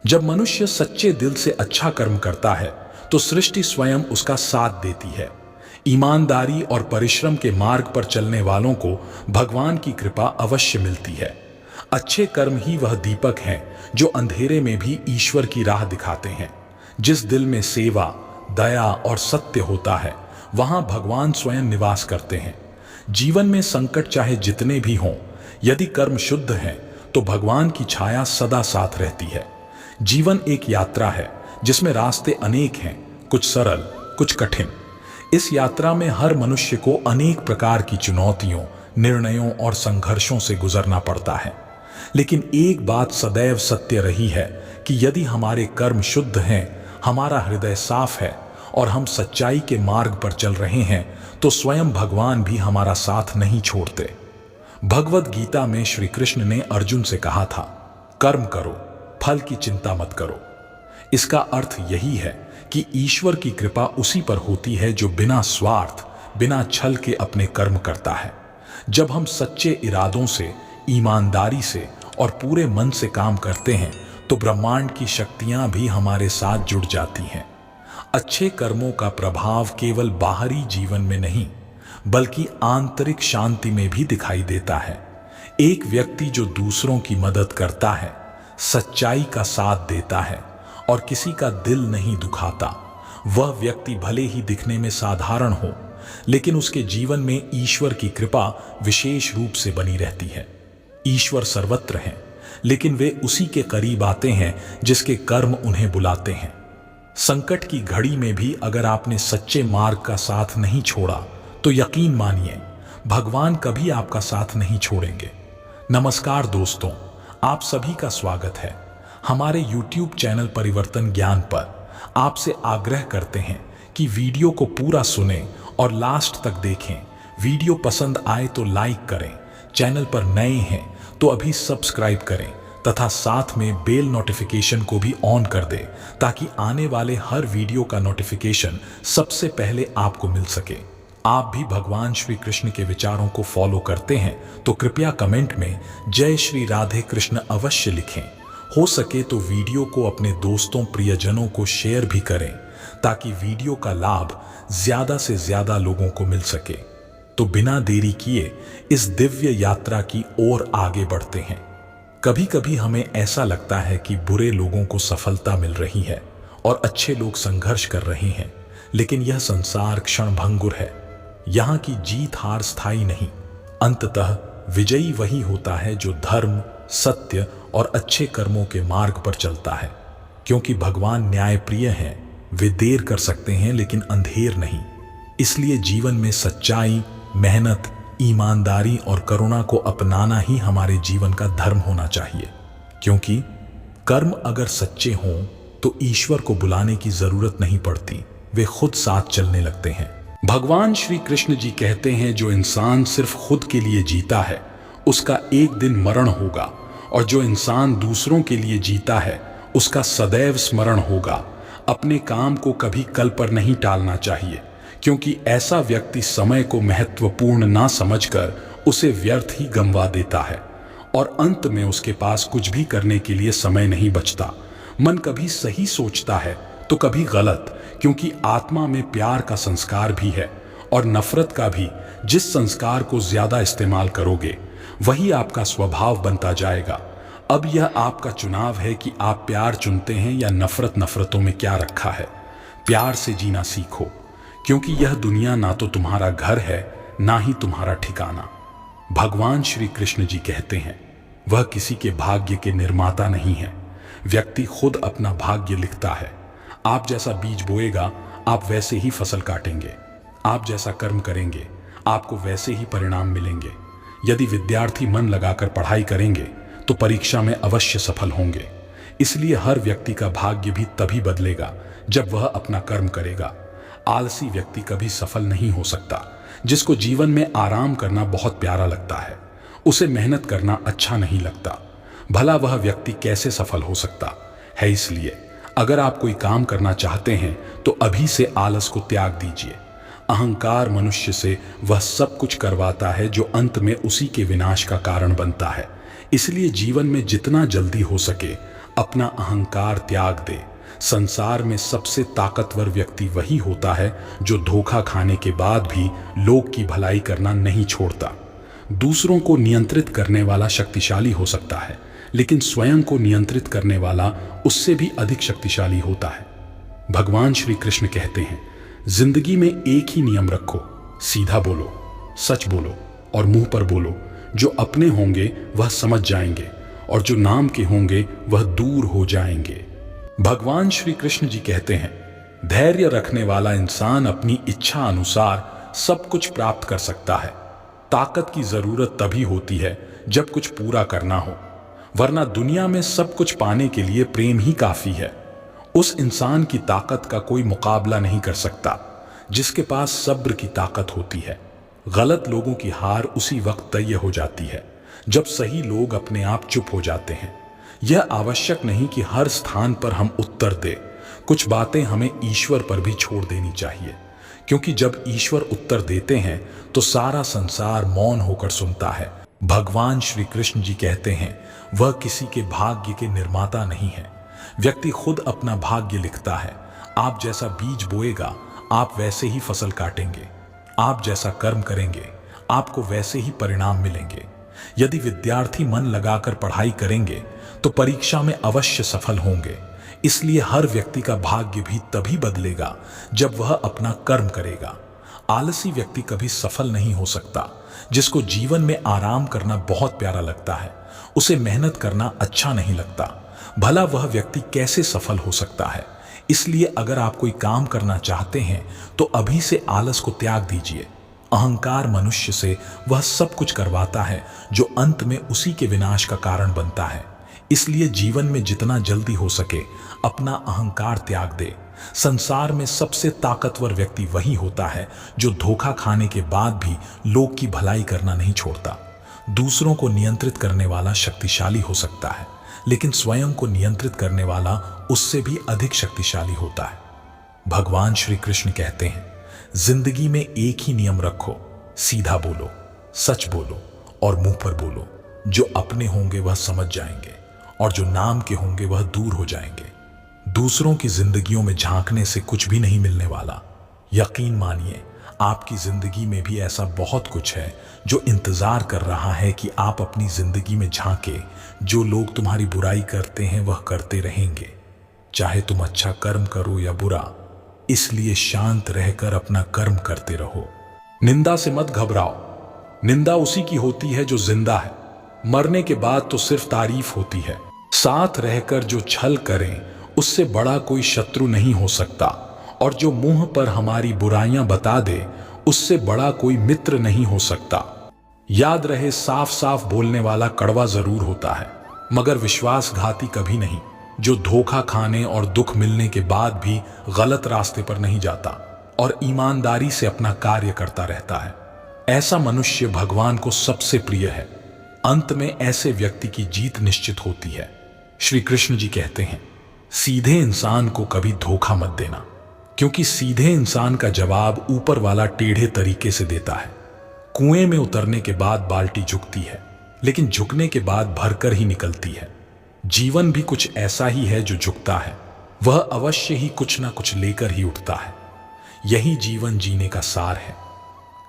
जब मनुष्य सच्चे दिल से अच्छा कर्म करता है तो सृष्टि स्वयं उसका साथ देती है। ईमानदारी और परिश्रम के मार्ग पर चलने वालों को भगवान की कृपा अवश्य मिलती है। अच्छे कर्म ही वह दीपक हैं जो अंधेरे में भी ईश्वर की राह दिखाते हैं। जिस दिल में सेवा, दया और सत्य होता है वहां भगवान स्वयं निवास करते हैं। जीवन में संकट चाहे जितने भी हों, यदि कर्म शुद्ध है तो भगवान की छाया सदा साथ रहती है। जीवन एक यात्रा है जिसमें रास्ते अनेक हैं, कुछ सरल, कुछ कठिन। इस यात्रा में हर मनुष्य को अनेक प्रकार की चुनौतियों, निर्णयों और संघर्षों से गुजरना पड़ता है। लेकिन एक बात सदैव सत्य रही है कि यदि हमारे कर्म शुद्ध हैं, हमारा हृदय साफ है और हम सच्चाई के मार्ग पर चल रहे हैं तो स्वयं भगवान भी हमारा साथ नहीं छोड़ते। भगवद गीता में श्री कृष्ण ने अर्जुन से कहा था, कर्म करो, फल की चिंता मत करो। इसका अर्थ यही है कि ईश्वर की कृपा उसी पर होती है जो बिना स्वार्थ, बिना छल के अपने कर्म करता है। जब हम सच्चे इरादों से, ईमानदारी से और पूरे मन से काम करते हैं तो ब्रह्मांड की शक्तियां भी हमारे साथ जुड़ जाती हैं। अच्छे कर्मों का प्रभाव केवल बाहरी जीवन में नहीं बल्कि आंतरिक शांति में भी दिखाई देता है। एक व्यक्ति जो दूसरों की मदद करता है, सच्चाई का साथ देता है और किसी का दिल नहीं दुखाता, वह व्यक्ति भले ही दिखने में साधारण हो लेकिन उसके जीवन में ईश्वर की कृपा विशेष रूप से बनी रहती है। ईश्वर सर्वत्र हैं लेकिन वे उसी के करीब आते हैं जिसके कर्म उन्हें बुलाते हैं। संकट की घड़ी में भी अगर आपने सच्चे मार्ग का साथ नहीं छोड़ा तो यकीन मानिए भगवान कभी आपका साथ नहीं छोड़ेंगे। नमस्कार दोस्तों, आप सभी का स्वागत है हमारे YouTube चैनल परिवर्तन ज्ञान पर। आपसे आग्रह करते हैं कि वीडियो को पूरा सुनें और लास्ट तक देखें। वीडियो पसंद आए तो लाइक करें, चैनल पर नए हैं तो अभी सब्सक्राइब करें तथा साथ में बेल नोटिफिकेशन को भी ऑन कर दें ताकि आने वाले हर वीडियो का नोटिफिकेशन सबसे पहले आपको मिल सके। आप भी भगवान श्री कृष्ण के विचारों को फॉलो करते हैं तो कृपया कमेंट में जय श्री राधे कृष्ण अवश्य लिखें। हो सके तो वीडियो को अपने दोस्तों, प्रियजनों को शेयर भी करें ताकि वीडियो का लाभ ज्यादा से ज्यादा लोगों को मिल सके। तो बिना देरी किए इस दिव्य यात्रा की ओर आगे बढ़ते हैं। कभी कभी हमें ऐसा लगता है कि बुरे लोगों को सफलता मिल रही है और अच्छे लोग संघर्ष कर रहे हैं, लेकिन यह संसार क्षणभंगुर है। यहाँ की जीत हार स्थायी नहीं, अंततः विजयी वही होता है जो धर्म, सत्य और अच्छे कर्मों के मार्ग पर चलता है। क्योंकि भगवान न्यायप्रिय हैं, वे देर कर सकते हैं लेकिन अंधेर नहीं। इसलिए जीवन में सच्चाई, मेहनत, ईमानदारी और करुणा को अपनाना ही हमारे जीवन का धर्म होना चाहिए। क्योंकि कर्म अगर सच्चे हों तो ईश्वर को बुलाने की जरूरत नहीं पड़ती, वे खुद साथ चलने लगते हैं। भगवान श्री कृष्ण जी कहते हैं, जो इंसान सिर्फ खुद के लिए जीता है उसका एक दिन मरण होगा, और जो इंसान दूसरों के लिए जीता है उसका सदैव स्मरण होगा। अपने काम को कभी कल पर नहीं टालना चाहिए, क्योंकि ऐसा व्यक्ति समय को महत्वपूर्ण ना समझकर उसे व्यर्थ ही गंवा देता है और अंत में उसके पास कुछ भी करने के लिए समय नहीं बचता। मन कभी सही सोचता है तो कभी गलत, क्योंकि आत्मा में प्यार का संस्कार भी है और नफरत का भी। जिस संस्कार को ज्यादा इस्तेमाल करोगे वही आपका स्वभाव बनता जाएगा। अब यह आपका चुनाव है कि आप प्यार चुनते हैं या नफरत। नफरतों में क्या रखा है। प्यार से जीना सीखो, क्योंकि यह दुनिया ना तो तुम्हारा घर है ना ही तुम्हारा ठिकाना। भगवान श्री कृष्ण जी कहते हैं, वह किसी के भाग्य के निर्माता नहीं है, व्यक्ति खुद अपना भाग्य लिखता है। आप जैसा बीज बोएगा आप वैसे ही फसल काटेंगे, आप जैसा कर्म करेंगे आपको वैसे ही परिणाम मिलेंगे। यदि विद्यार्थी मन लगाकर पढ़ाई करेंगे तो परीक्षा में अवश्य सफल होंगे। इसलिए हर व्यक्ति का भाग्य भी तभी बदलेगा जब वह अपना कर्म करेगा। आलसी व्यक्ति कभी सफल नहीं हो सकता। जिसको जीवन में आराम करना बहुत प्यारा लगता है उसे मेहनत करना अच्छा नहीं लगता। भला वह व्यक्ति कैसे सफल हो सकता है। इसलिए अगर आप कोई काम करना चाहते हैं तो अभी से आलस को त्याग दीजिए। अहंकार मनुष्य से वह सब कुछ करवाता है जो अंत में उसी के विनाश का कारण बनता है। इसलिए जीवन में जितना जल्दी हो सके अपना अहंकार त्याग दे। संसार में सबसे ताकतवर व्यक्ति वही होता है जो धोखा खाने के बाद भी लोग की भलाई करना नहीं छोड़ता। दूसरों को नियंत्रित करने वाला शक्तिशाली हो सकता है, लेकिन स्वयं को नियंत्रित करने वाला उससे भी अधिक शक्तिशाली होता है। भगवान श्री कृष्ण कहते हैं, जिंदगी में एक ही नियम रखो, सीधा बोलो, सच बोलो और मुंह पर बोलो। जो अपने होंगे वह समझ जाएंगे और जो नाम के होंगे वह दूर हो जाएंगे। भगवान श्री कृष्ण जी कहते हैं, धैर्य रखने वाला इंसान अपनी इच्छा अनुसार सब कुछ प्राप्त कर सकता है। ताकत की जरूरत तभी होती है जब कुछ पूरा करना हो, वरना दुनिया में सब कुछ पाने के लिए प्रेम ही काफी है। उस इंसान की ताकत का कोई मुकाबला नहीं कर सकता जिसके पास सब्र की ताकत होती है। गलत लोगों की हार उसी वक्त तय हो जाती है जब सही लोग अपने आप चुप हो जाते हैं। यह आवश्यक नहीं कि हर स्थान पर हम उत्तर दें। कुछ बातें हमें ईश्वर पर भी छोड़ देनी चाहिए, क्योंकि जब ईश्वर उत्तर देते हैं तो सारा संसार मौन होकर सुनता है। भगवान श्री कृष्ण जी कहते हैं, वह किसी के भाग्य के निर्माता नहीं है। व्यक्ति खुद अपना भाग्य लिखता है। आप जैसा बीज बोएगा आप वैसे ही फसल काटेंगे। आप जैसा कर्म करेंगे आपको वैसे ही परिणाम मिलेंगे। यदि विद्यार्थी मन लगाकर पढ़ाई करेंगे तो परीक्षा में अवश्य सफल होंगे। इसलिए हर व्यक्ति का भाग्य भी तभी बदलेगा जब वह अपना कर्म करेगा। आलसी व्यक्ति कभी सफल नहीं हो सकता। जिसको जीवन में आराम करना बहुत प्यारा लगता है, उसे मेहनत करना अच्छा नहीं लगता। भला वह व्यक्ति कैसे सफल हो सकता है? इसलिए अगर आप कोई काम करना चाहते हैं तो अभी से आलस को त्याग दीजिए। अहंकार मनुष्य से वह सब कुछ करवाता है जो अंत में उसी के विनाश का कारण बनता है। इसलिए जीवन में जितना जल्दी हो सके अपना अहंकार त्याग दे। संसार में सबसे ताकतवर व्यक्ति वही होता है जो धोखा खाने के बाद भी लोग की भलाई करना नहीं छोड़ता। दूसरों को नियंत्रित करने वाला शक्तिशाली हो सकता है, लेकिन स्वयं को नियंत्रित करने वाला उससे भी अधिक शक्तिशाली होता है। भगवान श्री कृष्ण कहते हैं, जिंदगी में एक ही नियम रखो, सीधा बोलो, सच बोलो और मुंह पर बोलो। जो अपने होंगे वह समझ जाएंगे और जो नाम के होंगे वह दूर हो जाएंगे। दूसरों की जिंदगियों में झांकने से कुछ भी नहीं मिलने वाला। यकीन मानिए, आपकी जिंदगी में भी ऐसा बहुत कुछ है जो इंतजार कर रहा है कि आप अपनी जिंदगी में झांके। जो लोग तुम्हारी बुराई करते हैं वह करते रहेंगे, चाहे तुम अच्छा कर्म करो या बुरा। इसलिए शांत रहकर अपना कर्म करते रहो। निंदा से मत घबराओ। निंदा उसी की होती है जो जिंदा है। मरने के बाद तो सिर्फ तारीफ होती है। साथ रहकर जो छल करें उससे बड़ा कोई शत्रु नहीं हो सकता, और जो मुंह पर हमारी बुराइयां बता दे उससे बड़ा कोई मित्र नहीं हो सकता। याद रहे, साफ साफ बोलने वाला कड़वा जरूर होता है, मगर विश्वासघाती कभी नहीं। जो धोखा खाने और दुख मिलने के बाद भी गलत रास्ते पर नहीं जाता और ईमानदारी से अपना कार्य करता रहता है, ऐसा मनुष्य भगवान को सबसे प्रिय है। अंत में ऐसे व्यक्ति की जीत निश्चित होती है। श्री कृष्ण जी कहते हैं, सीधे इंसान को कभी धोखा मत देना, क्योंकि सीधे इंसान का जवाब ऊपर वाला टेढ़े तरीके से देता है। कुएं में उतरने के बाद बाल्टी झुकती है, लेकिन झुकने के बाद भरकर ही निकलती है। जीवन भी कुछ ऐसा ही है जो झुकता है, वह अवश्य ही कुछ ना कुछ लेकर ही उठता है। यही जीवन जीने का सार है।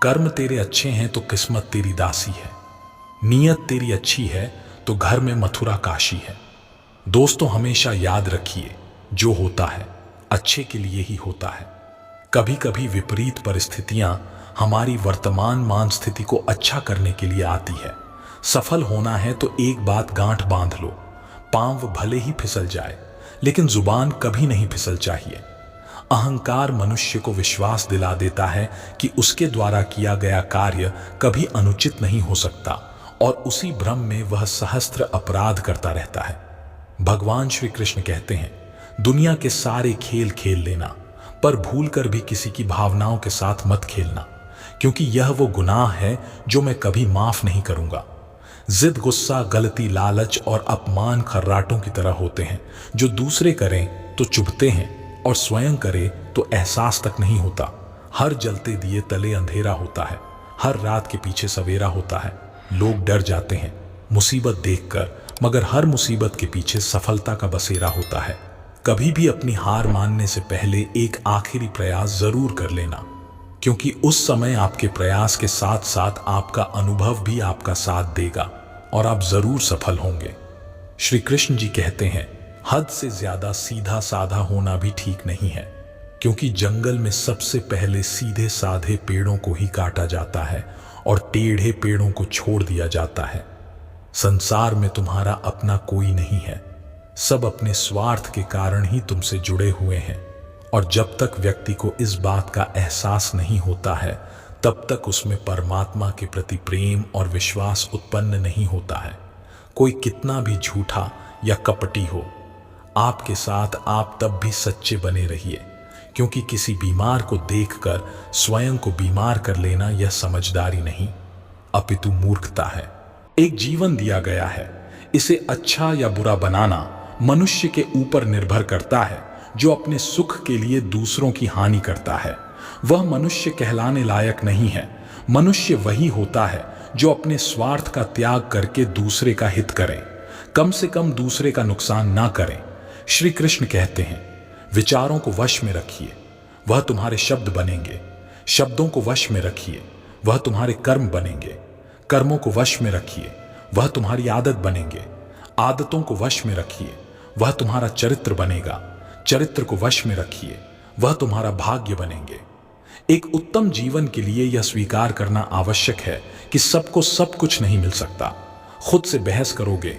कर्म तेरे अच्छे हैं तो किस्मत तेरी दासी है। नीयत तेरी अच्छी है तो घर में मथुरा काशी है। दोस्तों, हमेशा याद रखिए, जो होता है अच्छे के लिए ही होता है। कभी कभी विपरीत परिस्थितियां हमारी वर्तमान मान स्थिति को अच्छा करने के लिए आती है। सफल होना है तो एक बात गांठ बांध लो, पांव भले ही फिसल जाए लेकिन जुबान कभी नहीं फिसल चाहिए। अहंकार मनुष्य को विश्वास दिला देता है कि उसके द्वारा किया गया कार्य कभी अनुचित नहीं हो सकता, और उसी भ्रम में वह सहस्त्र अपराध करता रहता है। भगवान श्री कृष्ण कहते हैं, दुनिया के सारे खेल खेल लेना, पर भूलकर भी किसी की भावनाओं के साथ मत खेलना, क्योंकि यह वो गुनाह है जो मैं कभी माफ नहीं करूंगा। जिद, गुस्सा, गलती, लालच और अपमान खर्राटों की तरह होते हैं जो दूसरे करें तो चुभते हैं और स्वयं करे तो एहसास तक नहीं होता। हर जलते दिए तले अंधेरा होता है, हर रात के पीछे सवेरा होता है। लोग डर जाते हैं मुसीबत देखकर, मगर हर मुसीबत के पीछे सफलता का बसेरा होता है। कभी भी अपनी हार मानने से पहले एक आखिरी प्रयास जरूर कर लेना, क्योंकि उस समय आपके प्रयास के साथ साथ आपका अनुभव भी आपका साथ देगा और आप जरूर सफल होंगे। श्री कृष्ण जी कहते हैं, हद से ज्यादा सीधा साधा होना भी ठीक नहीं है, क्योंकि जंगल में सबसे पहले सीधे साधे पेड़ों को ही काटा जाता है और टेढ़े पेड़ों को छोड़ दिया जाता है। संसार में तुम्हारा अपना कोई नहीं है, सब अपने स्वार्थ के कारण ही तुमसे जुड़े हुए हैं, और जब तक व्यक्ति को इस बात का एहसास नहीं होता है तब तक उसमें परमात्मा के प्रति प्रेम और विश्वास उत्पन्न नहीं होता है। कोई कितना भी झूठा या कपटी हो, आपके साथ आप तब भी सच्चे बने रहिए, क्योंकि किसी बीमार को देखकर स्वयं को बीमार कर लेना यह समझदारी नहीं, अपितु मूर्खता है। एक जीवन दिया गया है, इसे अच्छा या बुरा बनाना मनुष्य के ऊपर निर्भर करता है। जो अपने सुख के लिए दूसरों की हानि करता है वह मनुष्य कहलाने लायक नहीं है। मनुष्य वही होता है जो अपने स्वार्थ का त्याग करके दूसरे का हित करे, कम से कम दूसरे का नुकसान ना करे। श्री कृष्ण कहते हैं, विचारों को वश में रखिए, वह तुम्हारे शब्द बनेंगे। शब्दों को वश में रखिए, वह तुम्हारे कर्म बनेंगे। कर्मों को वश में रखिए, वह तुम्हारी आदत बनेंगे। आदतों को वश में रखिए, वह तुम्हारा चरित्र बनेगा। चरित्र को वश में रखिए, वह तुम्हारा भाग्य बनेंगे। एक उत्तम जीवन के लिए यह स्वीकार करना आवश्यक है कि सबको सब कुछ नहीं मिल सकता। खुद से बहस करोगे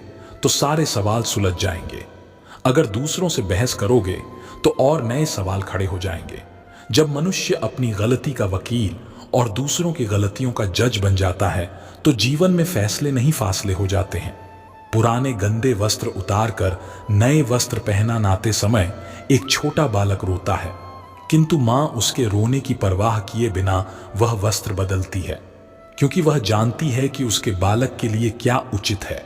तो सारे सवाल सुलझ जाएंगे। अगर दूसरों से बहस करोगे तो और नए सवाल खड़े हो जाएंगे। जब मनुष्य अपनी गलती का वकील और दूसरों की गलतियों का जज बन जाता है तो जीवन में फैसले नहीं फासले हो जाते हैं। पुराने गंदे वस्त्र उतारकर नए वस्त्र पहनाते समय एक छोटा बालक रोता है, किंतु मां उसके रोने की परवाह किए बिना वह वस्त्र बदलती है, क्योंकि वह जानती है कि उसके बालक के लिए क्या उचित है।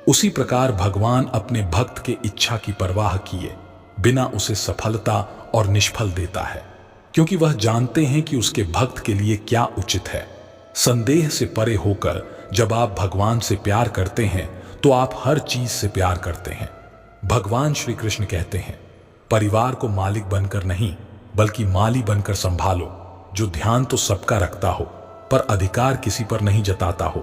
उसी प्रकार भगवान अपने भक्त के इच्छा की परवाह किए बिना उसे सफलता और निष्फल देता है, क्योंकि वह जानते हैं कि उसके भक्त के लिए क्या उचित है। संदेह से परे होकर जब आप भगवान से प्यार करते हैं तो आप हर चीज से प्यार करते हैं। भगवान श्री कृष्ण कहते हैं, परिवार को मालिक बनकर नहीं बल्कि माली बनकर संभालो, जो ध्यान तो सबका रखता हो पर अधिकार किसी पर नहीं जताता हो।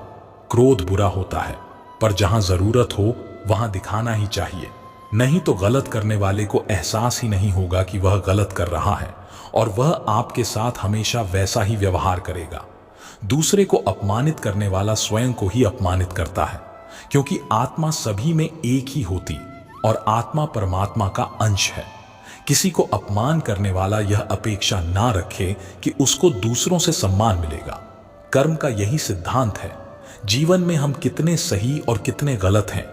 क्रोध बुरा होता है, पर जहां जरूरत हो वहां दिखाना ही चाहिए, नहीं तो गलत करने वाले को एहसास ही नहीं होगा कि वह गलत कर रहा है और वह आपके साथ हमेशा वैसा ही व्यवहार करेगा। दूसरे को अपमानित करने वाला स्वयं को ही अपमानित करता है, क्योंकि आत्मा सभी में एक ही होती और आत्मा परमात्मा का अंश है। किसी को अपमान करने वाला यह अपेक्षा ना रखे कि उसको दूसरों से सम्मान मिलेगा। कर्म का यही सिद्धांत है। जीवन में हम कितने सही और कितने गलत हैं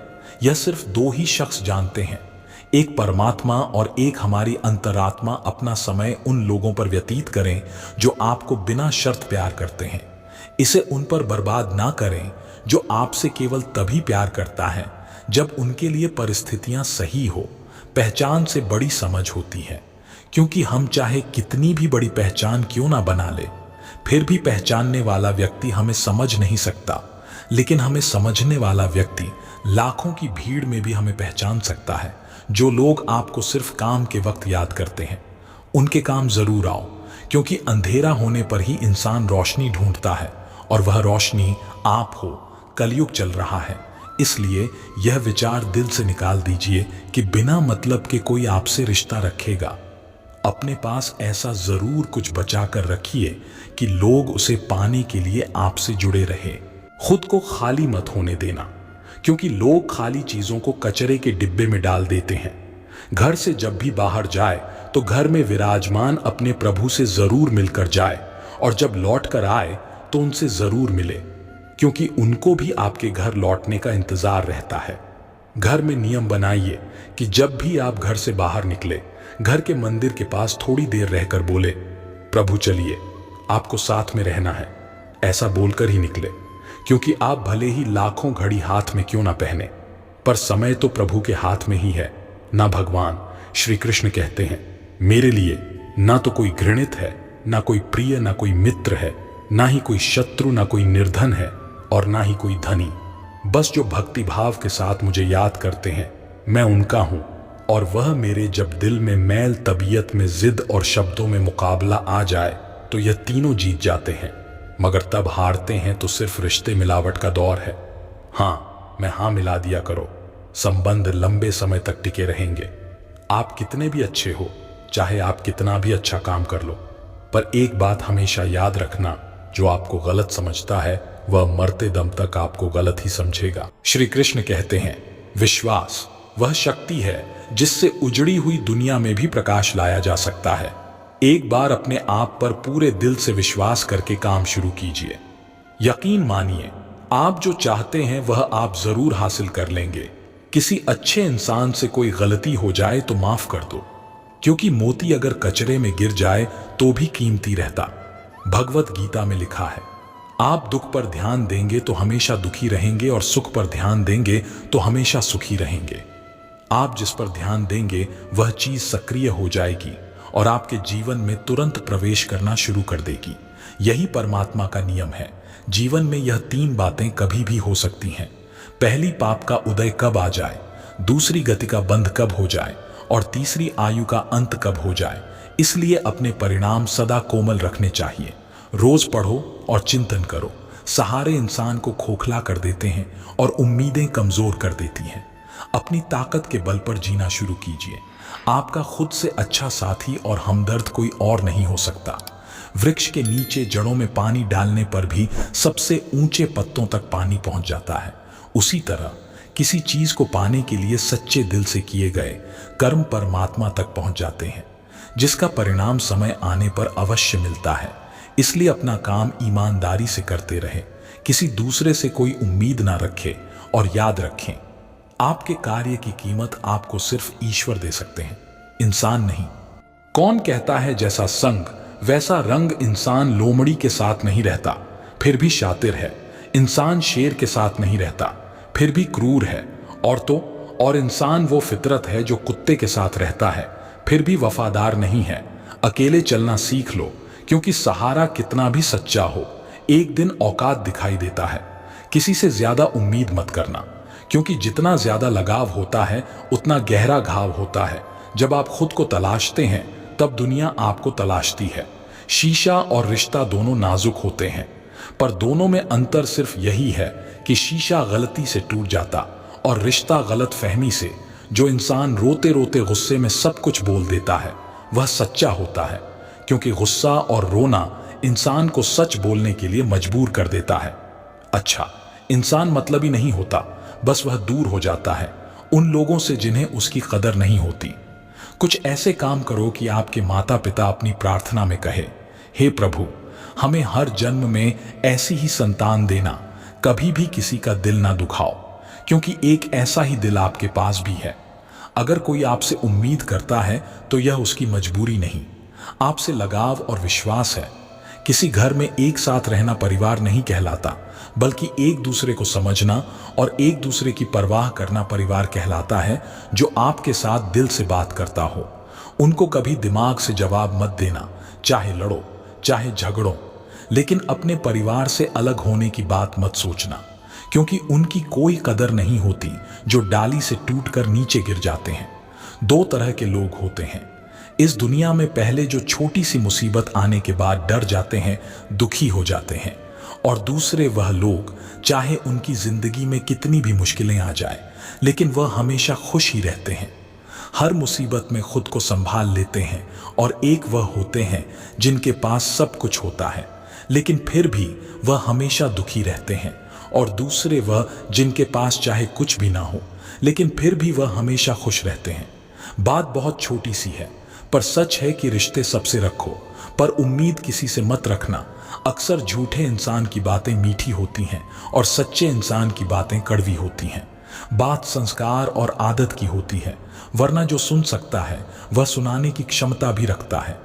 यह सिर्फ दो ही शख्स जानते हैं, एक परमात्मा और एक हमारी अंतरात्मा। अपना समय उन लोगों पर व्यतीत करें जो आपको बिना शर्त प्यार करते हैं। इसे उन पर बर्बाद ना करें जो आपसे केवल तभी प्यार करता है जब उनके लिए परिस्थितियां सही हो। पहचान से बड़ी समझ होती है, क्योंकि हम चाहे कितनी भी बड़ी पहचान क्यों ना बना ले, फिर भी पहचानने वाला व्यक्ति हमें समझ नहीं सकता, लेकिन हमें समझने वाला व्यक्ति लाखों की भीड़ में भी हमें पहचान सकता है। जो लोग आपको सिर्फ काम के वक्त याद करते हैं, उनके काम जरूर आओ, क्योंकि अंधेरा होने पर ही इंसान रोशनी ढूंढता है और वह रोशनी आप हो। कलयुग चल रहा है, इसलिए यह विचार दिल से निकाल दीजिए कि बिना मतलब के कोई आपसे रिश्ता रखेगा। अपने पास ऐसा जरूर कुछ बचा कर रखिए कि लोग उसे पाने के लिए आपसे जुड़े रहे। खुद को खाली मत होने देना, क्योंकि लोग खाली चीजों को कचरे के डिब्बे में डाल देते हैं। घर से जब भी बाहर जाए तो घर में विराजमान अपने प्रभु से जरूर मिलकर जाए, और जब लौट कर आए तो उनसे जरूर मिले, क्योंकि उनको भी आपके घर लौटने का इंतजार रहता है। घर में नियम बनाइए कि जब भी आप घर से बाहर निकले, घर के मंदिर के पास थोड़ी देर रहकर बोले, प्रभु चलिए, आपको साथ में रहना है। ऐसा बोलकर ही निकले, क्योंकि आप भले ही लाखों घड़ी हाथ में क्यों ना पहने, पर समय तो प्रभु के हाथ में ही है ना। भगवान श्री कृष्ण कहते हैं, मेरे लिए ना तो कोई घृणित है, ना कोई प्रिय, ना कोई मित्र है, ना ही कोई शत्रु, ना कोई निर्धन है और ना ही कोई धनी। बस जो भक्ति भाव के साथ मुझे याद करते हैं मैं उनका हूं, और वह मेरे जब दिल में मैल, तबीयत में जिद और शब्दों में मुकाबला आ जाए तो यह तीनों जीत जाते हैं, मगर तब हारते हैं तो सिर्फ रिश्ते मिलावट का दौर है। हाँ मैं हाँ मिला दिया करो, संबंध लंबे समय तक टिके रहेंगे। आप कितने भी अच्छे हो, चाहे आप कितना भी अच्छा काम कर लो, पर एक बात हमेशा याद रखना, जो आपको गलत समझता है वह मरते दम तक आपको गलत ही समझेगा। श्री कृष्ण कहते हैं, विश्वास वह शक्ति है जिससे उजड़ी हुई दुनिया में भी प्रकाश लाया जा सकता है। एक बार अपने आप पर पूरे दिल से विश्वास करके काम शुरू कीजिए। यकीन मानिए, आप जो चाहते हैं वह आप जरूर हासिल कर लेंगे। किसी अच्छे इंसान से कोई गलती हो जाए तो माफ कर दो, क्योंकि मोती अगर कचरे में गिर जाए तो भी कीमती रहता। भगवत गीता में लिखा है, आप दुख पर ध्यान देंगे तो हमेशा दुखी रहेंगे, और सुख पर ध्यान देंगे तो हमेशा सुखी रहेंगे। आप जिस पर ध्यान देंगे वह चीज सक्रिय हो जाएगी और आपके जीवन में तुरंत प्रवेश करना शुरू कर देगी। यही परमात्मा का नियम है। जीवन में यह तीन बातें कभी भी हो सकती हैं। पहली, पाप का उदय कब आ जाए, दूसरी, गति का बंध कब हो जाए, और तीसरी, आयु का अंत कब हो जाए। इसलिए अपने परिणाम सदा कोमल रखने चाहिए। रोज पढ़ो और चिंतन करो। सहारे इंसान को खोखला कर देते हैं और उम्मीदें कमजोर कर देती हैं। अपनी ताकत के बल पर जीना शुरू कीजिए। आपका खुद से अच्छा साथी और हमदर्द कोई और नहीं हो सकता। वृक्ष के नीचे जड़ों में पानी डालने पर भी सबसे ऊंचे पत्तों तक पानी पहुंच जाता है। उसी तरह किसी चीज को पाने के लिए सच्चे दिल से किए गए कर्म परमात्मा तक पहुंच जाते हैं, जिसका परिणाम समय आने पर अवश्य मिलता है। इसलिए अपना काम ईमानदारी से करते रहे, किसी दूसरे से कोई उम्मीद ना रखे, और याद रखें, आपके कार्य की कीमत आपको सिर्फ ईश्वर दे सकते हैं, इंसान नहीं। कौन कहता है जैसा संग वैसा रंग, इंसान लोमड़ी के साथ नहीं रहता फिर भी शातिर है, इंसान शेर के साथ नहीं रहता फिर भी क्रूर है, और इंसान वो फितरत है जो कुत्ते के साथ रहता है फिर भी वफादार नहीं है। अकेले चलना सीख लो, क्योंकि सहारा कितना भी सच्चा हो एक दिन औकात दिखाई देता है। किसी से ज्यादा उम्मीद मत करना, क्योंकि जितना ज्यादा लगाव होता है उतना गहरा घाव होता है। जब आप खुद को तलाशते हैं तब दुनिया आपको तलाशती है। शीशा और रिश्ता दोनों नाजुक होते हैं, पर दोनों में अंतर सिर्फ यही है कि शीशा गलती से टूट जाता और रिश्ता गलत फहमी से। जो इंसान रोते रोते गुस्से में सब कुछ बोल देता है वह सच्चा होता है, क्योंकि गुस्सा और रोना इंसान को सच बोलने के लिए मजबूर कर देता है। अच्छा, इंसान मतलबी नहीं होता, बस वह दूर हो जाता है उन लोगों से जिन्हें उसकी कदर नहीं होती। कुछ ऐसे काम करो कि आपके माता पिता अपनी प्रार्थना में कहे, हे प्रभु, हमें हर जन्म में ऐसी ही संतान देना, कभी भी किसी का दिल ना दुखाओ, क्योंकि एक ऐसा ही दिल आपके पास भी है। अगर कोई आपसे उम्मीद करता है तो यह उसकी मजबूरी नहीं, आपसे लगाव और विश्वास है। किसी घर में एक साथ रहना परिवार नहीं कहलाता, बल्कि एक दूसरे को समझना और एक दूसरे की परवाह करना परिवार कहलाता है। जो आपके साथ दिल से बात करता हो उनको कभी दिमाग से जवाब मत देना, चाहे लड़ो चाहे झगड़ो, लेकिन अपने परिवार से अलग होने की बात मत सोचना, क्योंकि उनकी कोई कदर नहीं होती जो डाली से टूटकर नीचे गिर जाते हैं। दो तरह के लोग होते हैं इस दुनिया में, पहले जो छोटी सी मुसीबत आने के बाद डर जाते हैं, दुखी हो जाते हैं, और दूसरे वह लोग चाहे उनकी जिंदगी में कितनी भी मुश्किलें आ जाए लेकिन वह हमेशा खुश ही रहते हैं, हर मुसीबत में खुद को संभाल लेते हैं। और एक वह होते हैं जिनके पास सब कुछ होता है लेकिन फिर भी वह हमेशा दुखी रहते हैं, और दूसरे वह जिनके पास चाहे कुछ भी ना हो लेकिन फिर भी वह हमेशा खुश रहते हैं। बात बहुत छोटी सी है, पर सच है कि रिश्ते सबसे रखो, पर उम्मीद किसी से मत रखना। अक्सर झूठे इंसान की बातें मीठी होती हैं और सच्चे इंसान की बातें कड़वी होती हैं। बात संस्कार और आदत की होती है, वरना जो सुन सकता है वह सुनाने की क्षमता भी रखता है।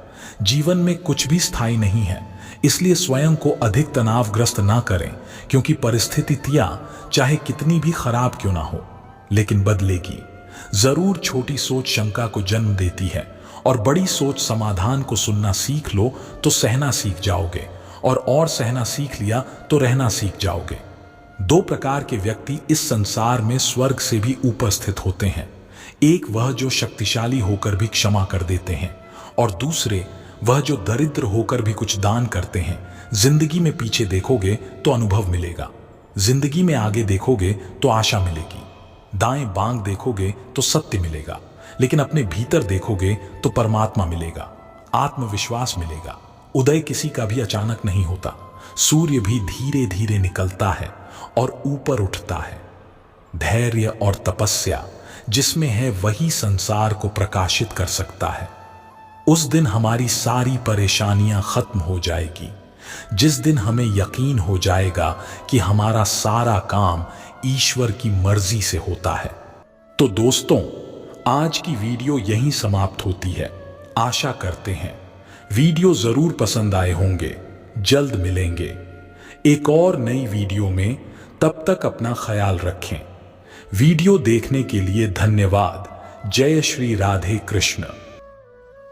जीवन में कुछ भी स्थायी नहीं है, इसलिए स्वयं को अधिक तनावग्रस्त ना करें, क्योंकि परिस्थितियां चाहे कितनी भी खराब क्यों ना हो लेकिन बदलेगी जरूर। छोटी सोच शंका को जन्म देती है, और बड़ी सोच समाधान को सुनना सीख लो तो सहना सीख जाओगे, और सहना सीख लिया तो रहना सीख जाओगे। दो प्रकार के व्यक्ति इस संसार में स्वर्ग से भी ऊपर स्थित होते हैं। एक वह जो शक्तिशाली होकर भी क्षमा कर देते हैं, और दूसरे वह जो दरिद्र होकर भी कुछ दान करते हैं। जिंदगी में पीछे देखोगे तो अनुभव मिलेगा, जिंदगी में आगे देखोगे तो आशा मिलेगी, दाएं बांग देखोगे तो सत्य मिलेगा, लेकिन अपने भीतर देखोगे तो परमात्मा मिलेगा, आत्मविश्वास मिलेगा। उदय किसी का भी अचानक नहीं होता, सूर्य भी धीरे धीरे निकलता है और ऊपर उठता है। धैर्य और तपस्या जिसमें है वही संसार को प्रकाशित कर सकता है। उस दिन हमारी सारी परेशानियां खत्म हो जाएगी, जिस दिन हमें यकीन हो जाएगा कि हमारा सारा काम ईश्वर की मर्जी से होता है। तो दोस्तों, आज की वीडियो यहीं समाप्त होती है। आशा करते हैं वीडियो जरूर पसंद आए होंगे। जल्द मिलेंगे एक और नई वीडियो में, तब तक अपना ख्याल रखें। वीडियो देखने के लिए धन्यवाद। जय श्री राधे कृष्ण।